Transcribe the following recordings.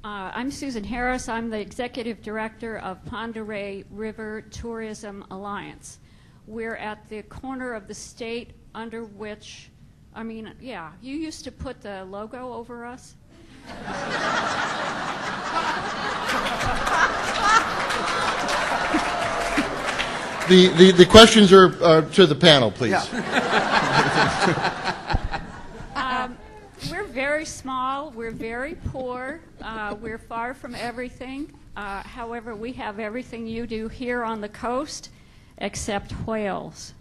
I'm Susan Harris. I'm the Executive Director of Pend Oreille River Tourism Alliance. We're at the corner of the state under which, you used to put the logo over us. The questions are to the panel, please. Yeah. We're very small. We're very poor. We're far from everything. However, we have everything you do here on the coast except whales.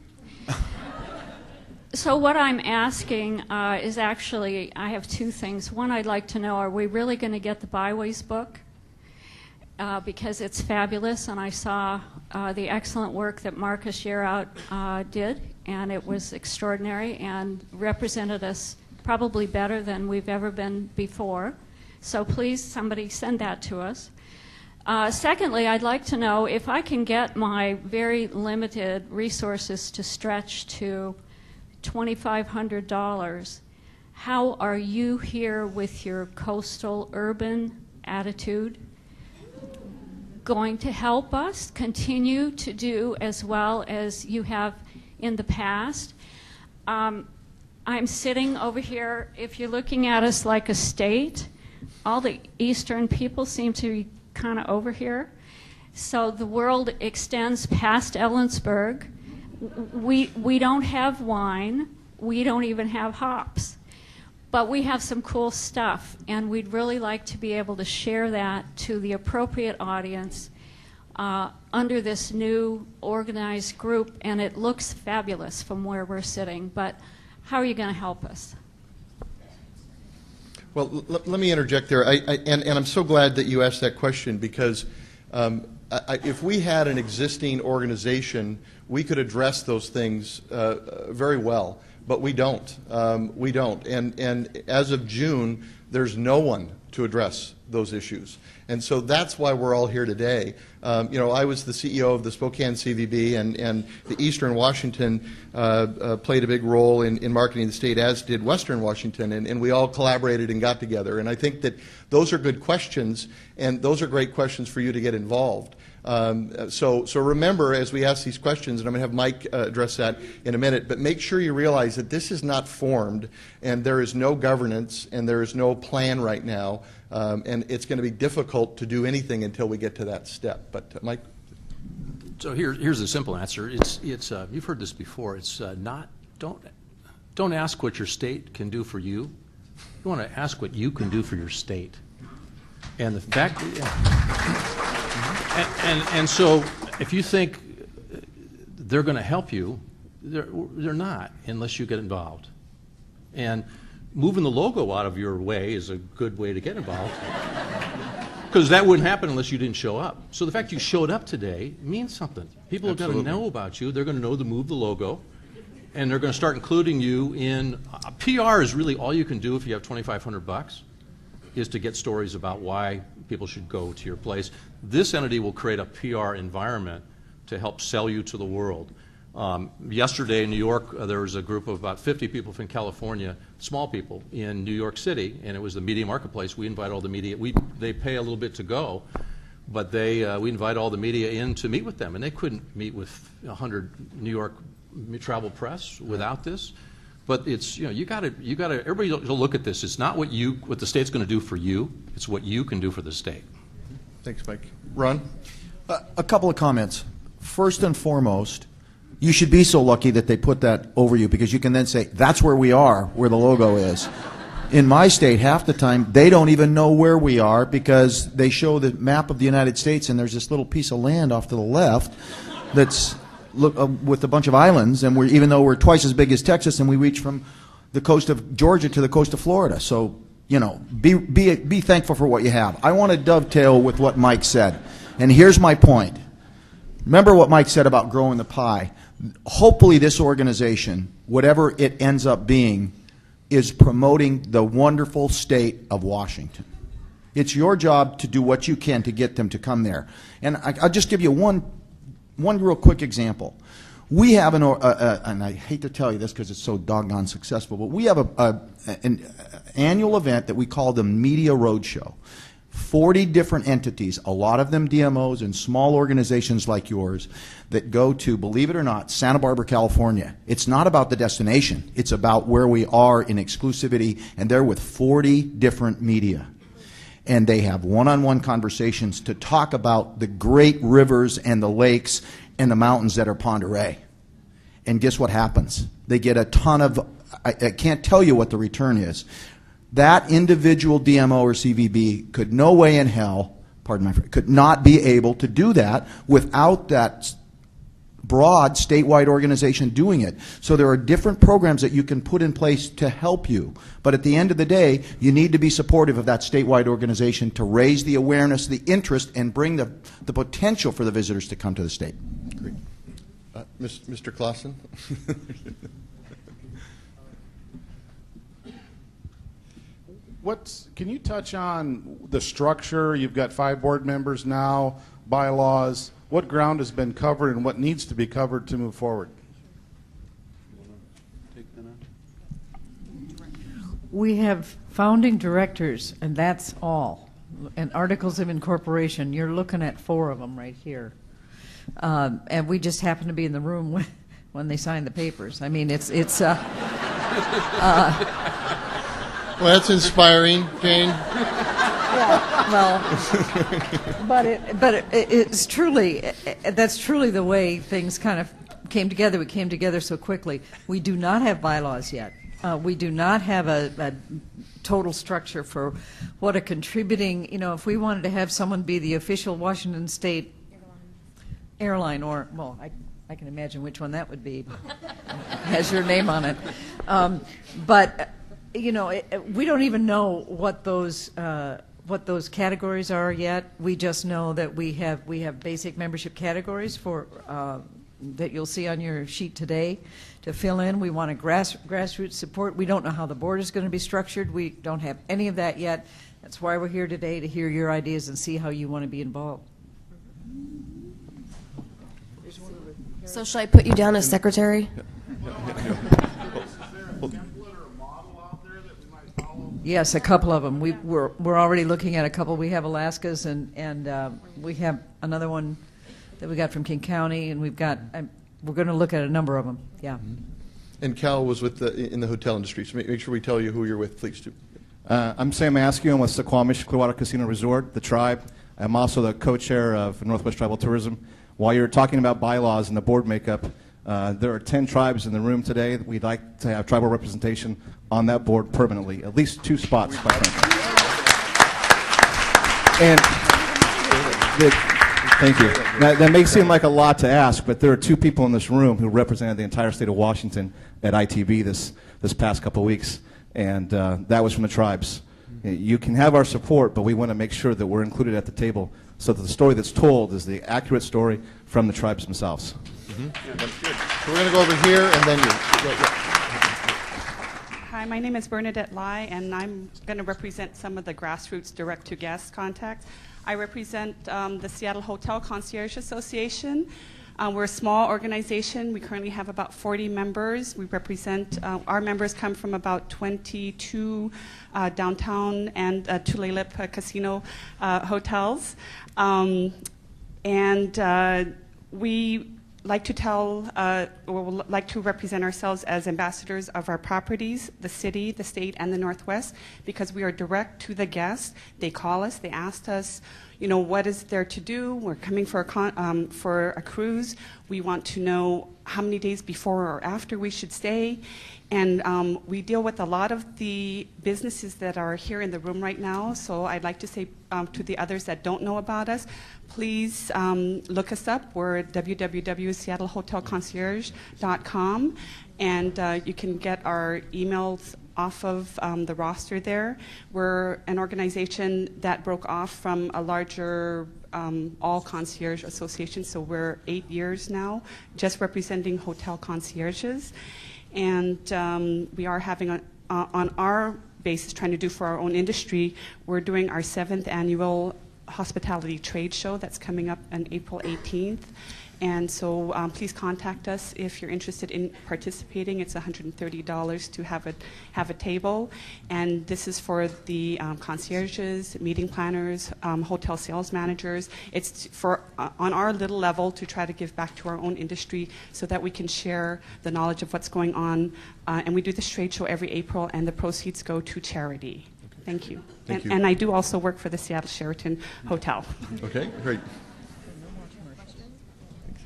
So what I'm asking is actually, I have two things. One, I'd like to know, are we really going to get the Byways book? Because it's fabulous, and I saw the excellent work that Marcus Yerout did, and it was extraordinary and represented us probably better than we've ever been before. So please, somebody send that to us. Secondly, I'd like to know if I can get my very limited resources to stretch to $2,500, how are you here with your coastal urban attitude going to help us continue to do as well as you have in the past? I'm sitting over here. If you're looking at us like a state, all the eastern people seem to be kind of over here. So the world extends past Ellensburg. We don't have wine. We don't even have hops. But we have some cool stuff, and we'd really like to be able to share that to the appropriate audience under this new organized group, and it looks fabulous from where we're sitting. But how are you going to help us? Well, let me interject there. And I'm so glad that you asked that question, because if we had an existing organization, we could address those things very well. But we don't. We don't. And as of June, there's no one to address those issues. And so that's why we're all here today. I was the CEO of the Spokane CVB, and the Eastern Washington played a big role in marketing the state, as did Western Washington, and we all collaborated and got together. And I think that those are good questions, and those are great questions for you to get involved. So remember, as we ask these questions, and I'm going to have Mike address that in a minute, but make sure you realize that this is not formed, and there is no governance, and there is no plan right now, and it's going to be difficult to do anything until we get to that step. But Mike? So here's a simple answer. It's you've heard this before. It's don't ask what your state can do for you. You want to ask what you can do for your state. And the fact, and so if you think they're going to help you, they're not unless you get involved. And moving the logo out of your way is a good way to get involved, because that wouldn't happen unless you didn't show up. So the fact you showed up today means something. People are going to know about you. They're going to know to move the logo, and they're going to start including you in PR. Is really all you can do if you have $2,500, is to get stories about why people should go to your place. This entity will create a PR environment to help sell you to the world. Yesterday in New York, there was a group of about 50 people from California, small people, in New York City, and it was the media marketplace. We invite all the media. They pay a little bit to go, but we invite all the media in to meet with them, and they couldn't meet with 100 New York travel press without this. But it's, you got to everybody will look at this. It's not what the state's going to do for you. It's what you can do for the state. Thanks, Mike. Ron? A couple of comments. First and foremost, you should be so lucky that they put that over you, because you can then say, that's where we are, where the logo is. In my state, half the time, they don't even know where we are, because they show the map of the United States, and there's this little piece of land off to the left that's with a bunch of islands, and even though we're twice as big as Texas, and we reach from the coast of Georgia to the coast of Florida. So, be thankful for what you have. I want to dovetail with what Mike said, and here's my point. Remember what Mike said about growing the pie. Hopefully this organization, whatever it ends up being, is promoting the wonderful state of Washington. It's your job to do what you can to get them to come there. And I'll just give you one real quick example. We have and I hate to tell you this because it's so doggone successful, but we have an annual event that we call the Media Roadshow. 40 different entities, a lot of them DMOs and small organizations like yours, that go to, believe it or not, Santa Barbara, California. It's not about the destination. It's about where we are in exclusivity, and they're with 40 different media. And they have one-on-one conversations to talk about the great rivers and the lakes and the mountains that are Pend Oreille. And guess what happens? They get a ton of, I can't tell you what the return is. That individual DMO or CVB could no way in hell, pardon my French, could not be able to do that without that broad statewide organization doing it. So there are different programs that you can put in place to help you. But at the end of the day, you need to be supportive of that statewide organization to raise the awareness, the interest, and bring the potential for the visitors to come to the state. Great. Mr. Clausen? Can you touch on the structure? You've got 5 board members now, bylaws. What ground has been covered and what needs to be covered to move forward? We have founding directors, and that's all. And articles of incorporation, you're looking at 4 of them right here. And we just happen to be in the room when they sign the papers. I mean, Well, that's inspiring, Jane. Yeah, well, it's truly, that's truly the way things kind of came together. We came together so quickly. We do not have bylaws yet. We do not have a total structure for what a contributing, if we wanted to have someone be the official Washington State airline, or, well, I can imagine which one that would be. Has your name on it. But we don't even know what those categories are yet. We just know that we have basic membership categories for that you'll see on your sheet today to fill in. We want a grassroots support. We don't know how the board is going to be structured. We don't have any of that yet. That's why we're here today, to hear your ideas and see how you want to be involved. So shall I put you down as secretary? Yes, a couple of them. We're already looking at a couple. We have Alaska's, and we have another one that we got from King County, and we're going to look at a number of them. Yeah. And Cal was in the hotel industry, so make sure we tell you who you're with, please, too. I'm Sam Askew. I'm with Suquamish Clearwater Casino Resort, the tribe. I'm also the co-chair of Northwest Tribal Tourism. While you're talking about bylaws and the board makeup, there are 10 tribes in the room today. We'd like to have tribal representation on that board permanently, at least 2 spots, quite frankly. And thank you. Now, that may seem like a lot to ask, but there are 2 people in this room who represented the entire state of Washington at ITB this past couple of weeks, and that was from the tribes. You can have our support, but we want to make sure that we're included at the table so that the story that's told is the accurate story from the tribes themselves. Mm-hmm. Yeah, that's good. So we're going to go over here, and then you. Hi, my name is Bernadette Lai, and I'm going to represent some of the grassroots direct-to-guest contacts. I represent the Seattle Hotel Concierge Association. We're a small organization. We currently have about 40 members. We represent, our members come from about 22 downtown and Tulalip casino hotels. We like to like to represent ourselves as ambassadors of our properties, the city, the state, and the Northwest, because we are direct to the guests. They call us, they ask us, what is there to do? We're coming for a cruise. We want to know how many days before or after we should stay. And we deal with a lot of the businesses that are here in the room right now. So I'd like to say to the others that don't know about us, please look us up. We're at www.seattlehotelconcierge.com. And you can get our emails off of the roster there. We're an organization that broke off from a larger all concierge association. So we're 8 years now just representing hotel concierges. And we are having, on our basis, trying to do for our own industry, we're doing our 7th annual hospitality trade show that's coming up on April 18th. And so please contact us if you're interested in participating. It's $130 to have a table. And this is for the concierges, meeting planners, hotel sales managers. It's for on our little level to try to give back to our own industry so that we can share the knowledge of what's going on. And we do this trade show every April, and the proceeds go to charity. Okay. Thank you. Thank you. And I do also work for the Seattle Sheraton Hotel. Okay, great.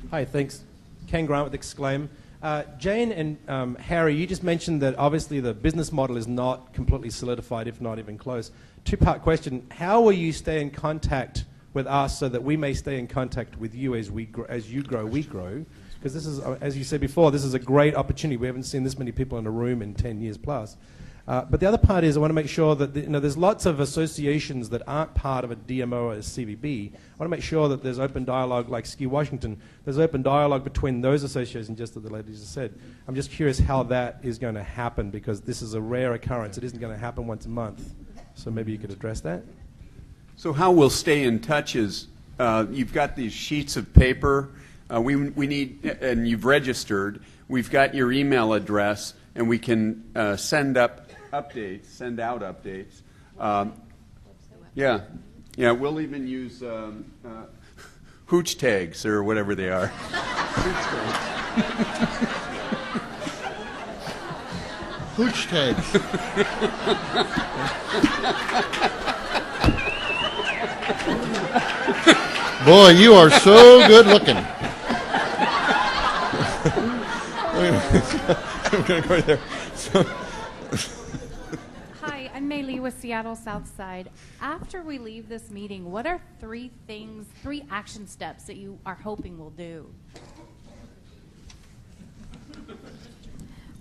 Hi, thanks. Ken Grant with Exclaim. Jane and Harry, you just mentioned that obviously the business model is not completely solidified, if not even close. Two-part question. How will you stay in contact with us so that we may stay in contact with you as you grow, we grow? Because this is, as you said before, this is a great opportunity. We haven't seen this many people in a room in 10 years plus. But the other part is I want to make sure that there's lots of associations that aren't part of a DMO or a CVB. I want to make sure that there's open dialogue, like Ski Washington. There's open dialogue between those associations, just as the lady just said. I'm just curious how that is going to happen, because this is a rare occurrence. It isn't going to happen once a month. So maybe you could address that. So how we'll stay in touch is you've got these sheets of paper. We need, and you've registered. We've got your email address, and we can send out updates. Yeah, we'll even use hooch tags or whatever they are. Hooch tags. Boy, you are so good looking. I'm going to go there. Hi, I'm Mei Lee with Seattle South Side. After we leave this meeting, what are three action steps that you are hoping we'll do?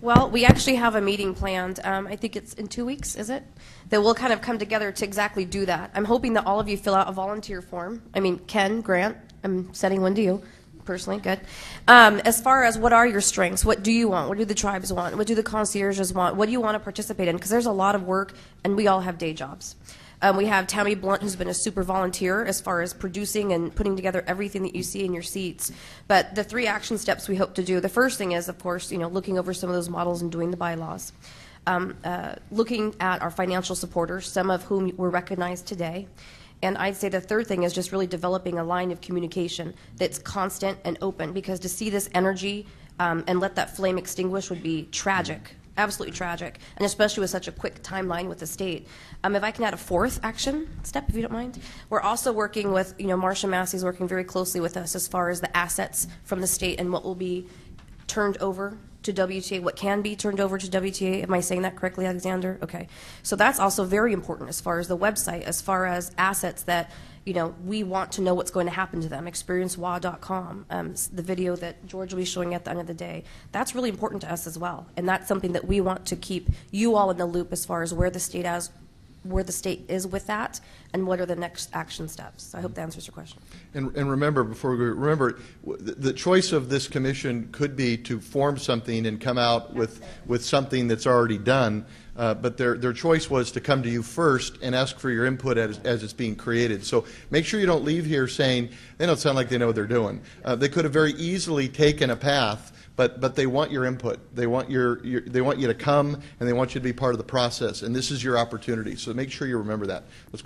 Well, we actually have a meeting planned. I think it's in 2 weeks, is it? That we'll kind of come together to exactly do that. I'm hoping that all of you fill out a volunteer form. I mean, Ken, Grant, I'm sending one to you. Personally, good. As far as what are your strengths, what do you want? What do the tribes want? What do the concierges want? What do you want to participate in? Because there's a lot of work, and we all have day jobs. We have Tammy Blunt, who's been a super volunteer as far as producing and putting together everything that you see in your seats. But the 3 action steps we hope to do, the first thing is, of course, looking over some of those models and doing the bylaws. Looking at our financial supporters, some of whom were recognized today. And I'd say the third thing is just really developing a line of communication that's constant and open, because to see this energy and let that flame extinguish would be tragic, absolutely tragic, and especially with such a quick timeline with the state. If I can add a 4th action step, if you don't mind. We're also working with, Marcia Massey's working very closely with us as far as the assets from the state and what will be turned over to WTA, what can be turned over to WTA. Am I saying that correctly, Alexander? Okay. So that's also very important as far as the website, as far as assets that, we want to know what's going to happen to them. ExperienceWA.com, the video that George will be showing at the end of the day. That's really important to us as well. And that's something that we want to keep you all in the loop as far as where the state is with that, and what are the next action steps. So I hope that answers your question. And remember, the choice of this commission could be to form something and come out with something that's already done, but their choice was to come to you first and ask for your input as it's being created. So make sure you don't leave here saying, they don't sound like they know what they're doing. They could have very easily taken a path, but they want your input. They want they want you to come, and they want you to be part of the process. And this is your opportunity. So make sure you remember that. Let's go back.